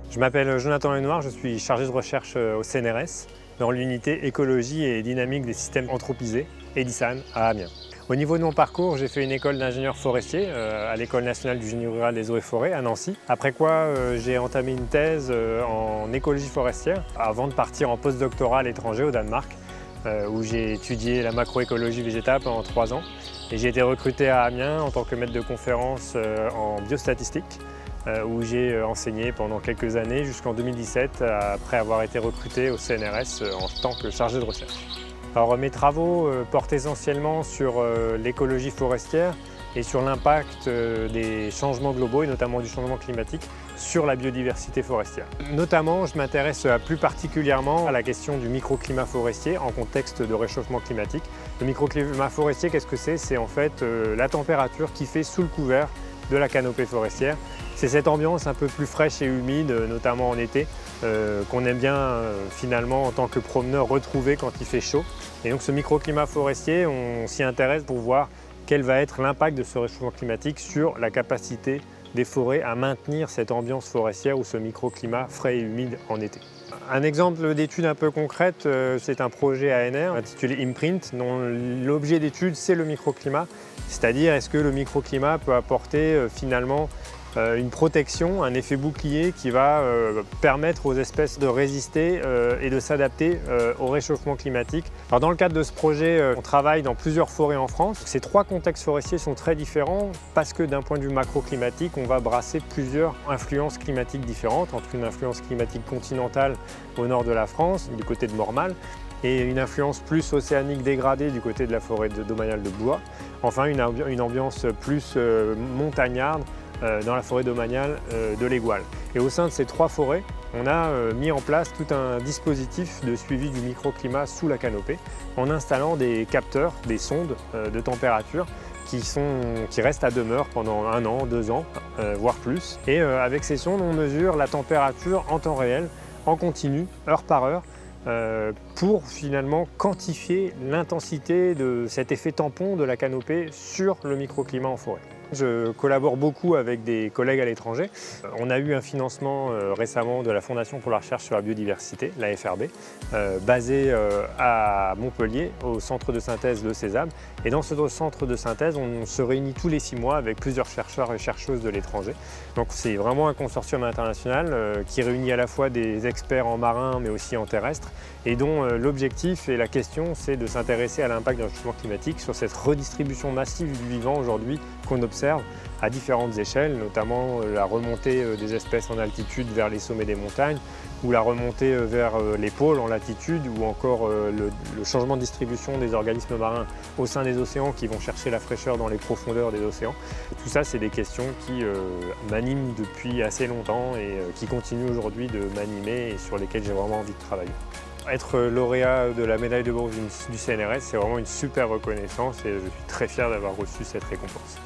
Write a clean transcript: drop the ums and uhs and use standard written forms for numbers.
Je m'appelle Jonathan Lenoir, je suis chargé de recherche au CNRS dans l'unité écologie et dynamique des systèmes anthropisés, EDISAN, à Amiens. Au niveau de mon parcours, j'ai fait une école d'ingénieur forestier à l'École nationale du génie rural des eaux et forêts à Nancy. Après quoi, j'ai entamé une thèse en écologie forestière avant de partir en postdoctorat à l'étranger au Danemark, où j'ai étudié la macroécologie végétale pendant 3 ans. Et j'ai été recruté à Amiens en tant que maître de conférence en biostatistique, où j'ai enseigné pendant quelques années jusqu'en 2017, après avoir été recruté au CNRS en tant que chargé de recherche. Alors, mes travaux portent essentiellement sur l'écologie forestière et sur l'impact des changements globaux et notamment du changement climatique sur la biodiversité forestière. Notamment, je m'intéresse plus particulièrement à la question du microclimat forestier en contexte de réchauffement climatique. Le microclimat forestier, qu'est-ce que c'est? C'est en fait la température qui fait sous le couvert de la canopée forestière. C'est cette ambiance un peu plus fraîche et humide, notamment en été, qu'on aime bien finalement en tant que promeneur retrouver quand il fait chaud. Et donc ce microclimat forestier, on s'y intéresse pour voir quel va être l'impact de ce réchauffement climatique sur la capacité des forêts à maintenir cette ambiance forestière ou ce microclimat frais et humide en été. Un exemple d'étude un peu concrète, c'est un projet ANR intitulé Imprint, dont l'objet d'étude c'est le microclimat, c'est-à-dire est-ce que le microclimat peut apporter finalement une protection, un effet bouclier qui va permettre aux espèces de résister et de s'adapter au réchauffement climatique. Alors dans le cadre de ce projet, on travaille dans plusieurs forêts en France. Ces 3 contextes forestiers sont très différents parce que d'un point de vue macroclimatique, on va brasser plusieurs influences climatiques différentes, entre une influence climatique continentale au nord de la France, du côté de Mormal, et une influence plus océanique dégradée du côté de la forêt domaniale de Blois. Enfin, une ambiance plus montagnarde dans la forêt domaniale de l'Égual. Et au sein de ces 3 forêts, on a mis en place tout un dispositif de suivi du microclimat sous la canopée en installant des capteurs, des sondes de température qui restent à demeure pendant 1 an, 2 ans, voire plus. Et avec ces sondes, on mesure la température en temps réel, en continu, heure par heure, pour finalement quantifier l'intensité de cet effet tampon de la canopée sur le microclimat en forêt. Je collabore beaucoup avec des collègues à l'étranger. On a eu un financement récemment de la Fondation pour la recherche sur la biodiversité, la FRB, basée à Montpellier, au centre de synthèse de Césame. Et dans ce centre de synthèse, on se réunit tous les 6 mois avec plusieurs chercheurs et chercheuses de l'étranger. Donc c'est vraiment un consortium international qui réunit à la fois des experts en marin mais aussi en terrestre et dont l'objectif et la question c'est de s'intéresser à l'impact du réchauffement climatique sur cette redistribution massive du vivant aujourd'hui qu'on observe à différentes échelles, notamment la remontée des espèces en altitude vers les sommets des montagnes ou la remontée vers les pôles en latitude ou encore le changement de distribution des organismes marins au sein des océans qui vont chercher la fraîcheur dans les profondeurs des océans. Tout ça, c'est des questions qui m'animent depuis assez longtemps et qui continuent aujourd'hui de m'animer et sur lesquelles j'ai vraiment envie de travailler. Être lauréat de la médaille de bronze du CNRS, c'est vraiment une super reconnaissance et je suis très fier d'avoir reçu cette récompense.